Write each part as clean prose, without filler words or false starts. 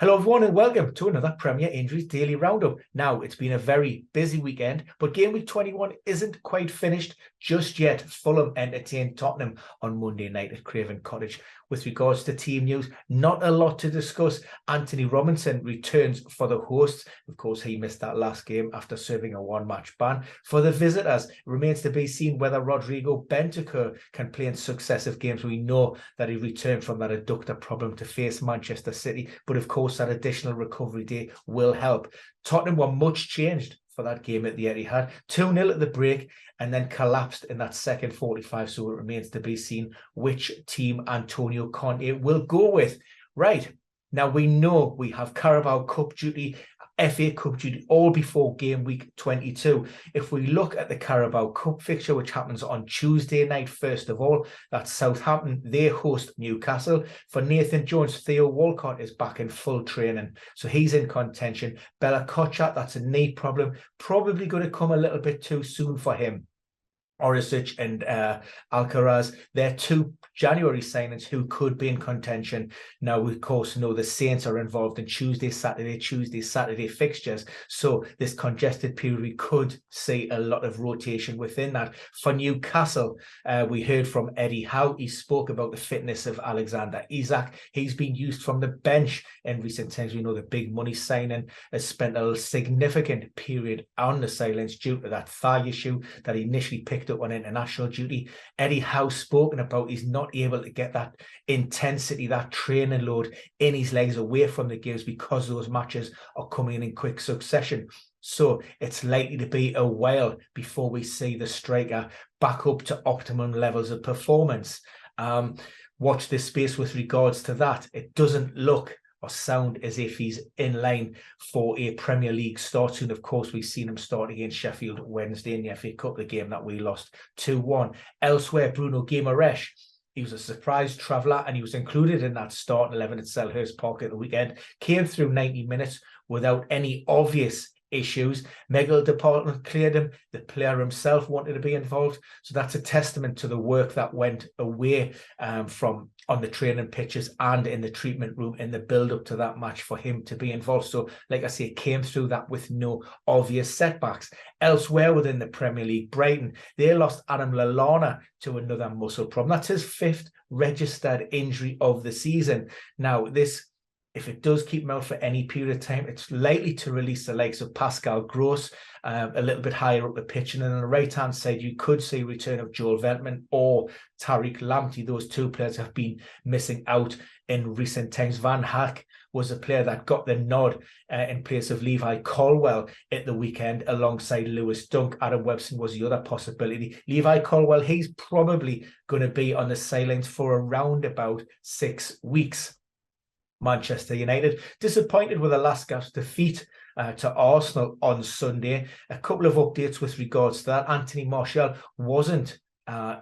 Hello everyone and welcome to another Premier Injuries Daily Roundup. Now, it's been a very busy weekend, but game week 21 isn't quite finished just yet. Fulham entertained Tottenham on Monday night at Craven Cottage. With regards to team news, not a lot to discuss. Anthony Robinson returns for the hosts. Of course, he missed that last game after serving a one-match ban. For the visitors, it remains to be seen whether Rodrigo Bentancur can play in successive games. We know that he returned from that adductor problem to face Manchester City, but of course that additional recovery day will help. Tottenham were much changed for that game at the Etihad. 2-0 at the break and then collapsed in that second 45. So it remains to be seen which team Antonio Conte will go with. Right, now we know we have Carabao Cup duty, FA Cup duty, all before game week 22. If we look at the Carabao Cup fixture, which happens on Tuesday night, first of all, that's Southampton. They host Newcastle. For Nathan Jones, Theo Walcott is back in full training, so he's in contention. Bella Kotchat, that's a knee problem, probably going to come a little bit too soon for him. Orisic and Alcaraz, they're two January signings who could be in contention. Now, we of course know the Saints are involved in Tuesday, Saturday fixtures. So this congested period, we could see a lot of rotation within that. For Newcastle, we heard from Eddie Howe. He spoke about the fitness of Alexander Isak. He's been used from the bench in recent times. We know the big money signing has spent a significant period on the sidelines due to that thigh issue that he initially picked up on international duty. Eddie Howe spoken about he's not able to get that intensity, that training load in his legs away from the games because those matches are coming in quick succession. So it's likely to be a while before we see the striker back up to optimum levels of performance. Watch this space with regards to that. It doesn't look or sound as if he's in line for a Premier League start soon. Of course, we've seen him start against Sheffield Wednesday in the FA Cup, the game that we lost 2-1. Elsewhere, Bruno Guimaraes, he was a surprise traveller and he was included in that starting 11 at Selhurst Park at the weekend. Came through 90 minutes without any obvious issues. Medical department cleared him. The player himself wanted to be involved. So that's a testament to the work that went away from on the training pitches and in the treatment room in the build-up to that match for him to be involved. So, like I say, it came through that with no obvious setbacks. Elsewhere within the Premier League, Brighton, they lost Adam Lallana to another muscle problem. That's his 5th registered injury of the season. Now, this, if it does keep him out for any period of time, it's likely to release the likes of Pascal Gross a little bit higher up the pitch. And then on the right-hand side, you could see return of Joel Veltman or Tariq Lamptey. Those two players have been missing out in recent times. Van Hack was a player that got the nod in place of Levi Colwell at the weekend alongside Lewis Dunk. Adam Webson was the other possibility. Levi Colwell, he's probably going to be on the sidelines for around about 6 weeks. Manchester United disappointed with a last gasp defeat to Arsenal on Sunday. A couple of updates with regards to that. Anthony Martial wasn't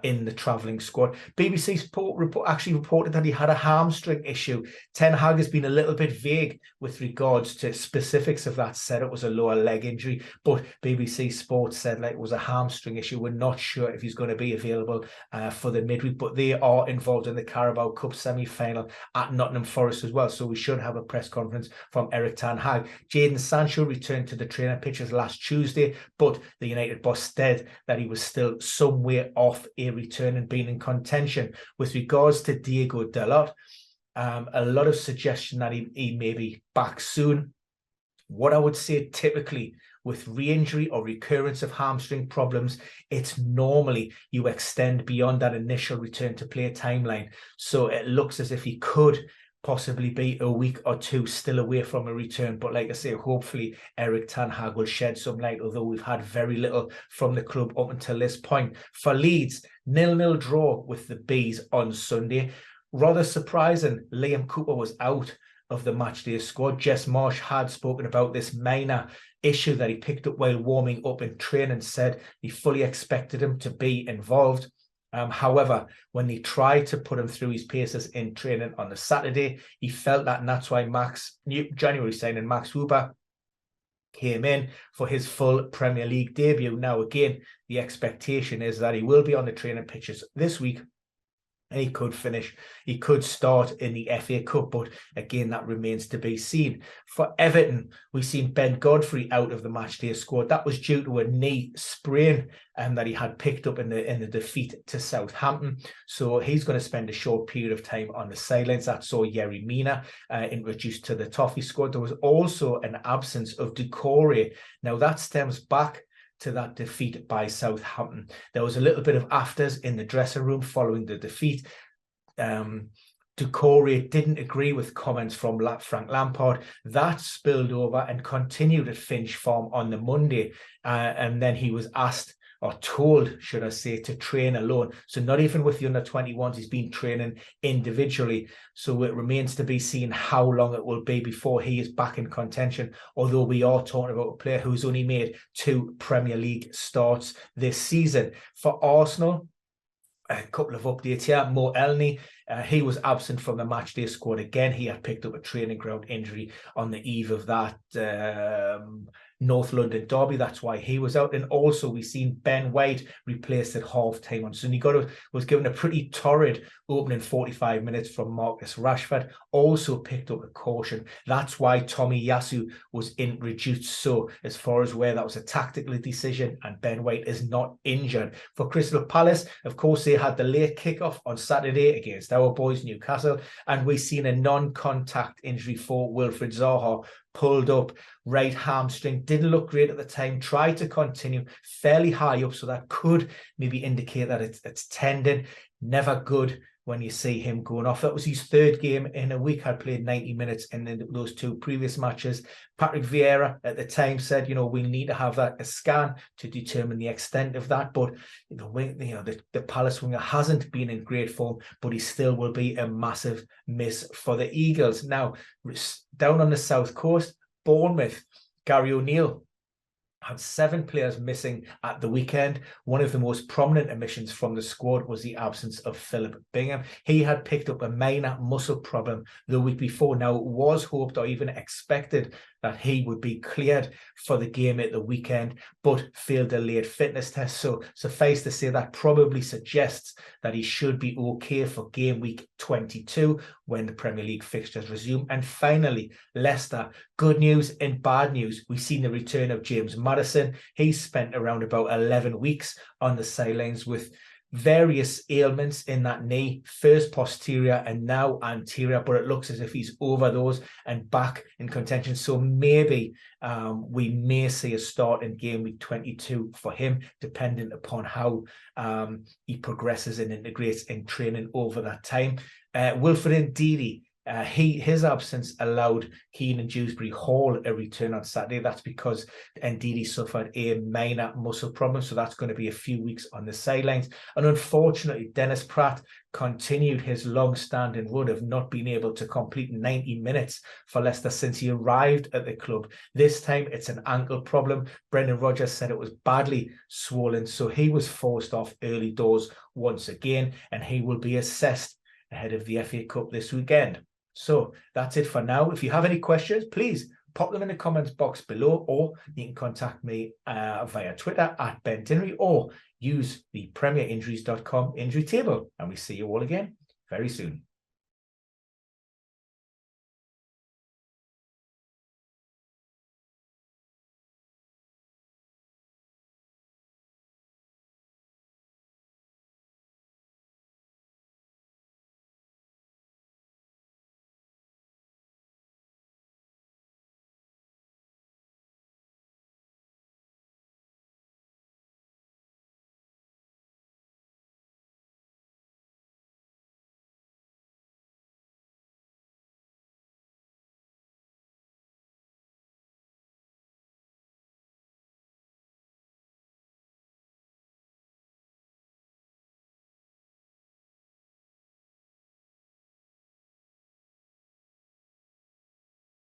in the travelling squad. BBC Sport actually reported that he had a hamstring issue. Ten Hag has been a little bit vague with regards to specifics of that. Said it was a lower leg injury, but BBC Sport said like it was a hamstring issue. We're not sure if he's going to be available for the midweek, but they are involved in the Carabao Cup semi-final at Nottingham Forest as well. So we should have a press conference from Erik ten Hag. Jadon Sancho returned to the training pitches last Tuesday, but the United boss said that he was still some way off a return and being in contention. With regards to Diego Dalot, a lot of suggestion that he may be back soon. What I would say typically with re-injury or recurrence of hamstring problems, it's normally you extend beyond that initial return to play timeline. So it looks as if he could possibly be a week or two still away from a return. But like I say, hopefully Erik ten Hag will shed some light, although we've had very little from the club up until this point. For Leeds, 0-0 draw with the Bees on Sunday. Rather surprising, Liam Cooper was out of the matchday squad. Jess Marsh had spoken about this minor issue that he picked up while warming up in training, said he fully expected him to be involved. However, when they tried to put him through his paces in training on the Saturday, he felt that, and that's why January signing Max Huber came in for his full Premier League debut. Now, again, the expectation is that he will be on the training pitches this week And he could finish, he could start in the FA Cup, but again, that remains to be seen. For Everton, we've seen Ben Godfrey out of the matchday squad. That was due to a knee sprain that he had picked up in the defeat to Southampton. So he's going to spend a short period of time on the sidelines. That saw Yerry Mina introduced to the Toffee squad. There was also an absence of Doucouré. Now that stems back to that defeat by Southampton. There was a little bit of afters in the dressing room following the defeat. Doucouré didn't agree with comments from Frank Lampard. That spilled over and continued at Finch Farm on the Monday. And then he was asked, or told, should I say, to train alone. So not even with the under-21s, he's been training individually. So it remains to be seen how long it will be before he is back in contention, although we are talking about a player who's only made 2 Premier League starts this season. For Arsenal, a couple of updates here. Mo Elney, he was absent from the matchday squad again. He had picked up a training ground injury on the eve of that North London derby. That's why he was out. And also we've seen Ben White replaced at half-time on Sunday. Was given a pretty torrid opening 45 minutes from Marcus Rashford. Also picked up a caution. That's why Tomiyasu was introduced. So as far as where that was a tactical decision, and Ben White is not injured. For Crystal Palace, of course, they had the late kickoff on Saturday against our boys Newcastle, and we've seen a non-contact injury for Wilfried Zaha. Pulled up right hamstring, didn't look great at the time, tried to continue fairly high up, so that could maybe indicate that it's tendon. Never good when you see him going off. That was his 3rd game in a week. Had played 90 minutes in those 2 previous matches. Patrick Vieira at the time said, we need to have a scan to determine the extent of that. But the Palace winger hasn't been in great form, but he still will be a massive miss for the Eagles. Now, down on the south coast, Bournemouth, Gary O'Neill had 7 players missing at the weekend. One of the most prominent omissions from the squad was the absence of Philip Bingham. He had picked up a minor muscle problem the week before. Now, it was hoped or even expected that he would be cleared for the game at the weekend, but failed a late fitness test. So suffice to say, that probably suggests that he should be okay for game week 22 when the Premier League fixtures resume. And finally, Leicester, good news and bad news. We've seen the return of James Maddison. He spent around about 11 weeks on the sidelines with various ailments in that knee, first posterior and now anterior, but it looks as if he's over those and back in contention. So maybe we may see a start in game week 22 for him, dependent upon how he progresses and integrates in training over that time. Wilfred Ndidi, his absence allowed Keane and Dewsbury Hall a return on Saturday. That's because Ndidi suffered a minor muscle problem, so that's going to be a few weeks on the sidelines. And unfortunately, Dennis Pratt continued his long-standing run of not being able to complete 90 minutes for Leicester since he arrived at the club. This time, it's an ankle problem. Brendan Rodgers said it was badly swollen, so he was forced off early doors once again, and he will be assessed ahead of the FA Cup this weekend. So that's it for now. If you have any questions, please pop them in the comments box below, or you can contact me via Twitter at Ben Dinnery, or use the premierinjuries.com injury table. And we see you all again very soon.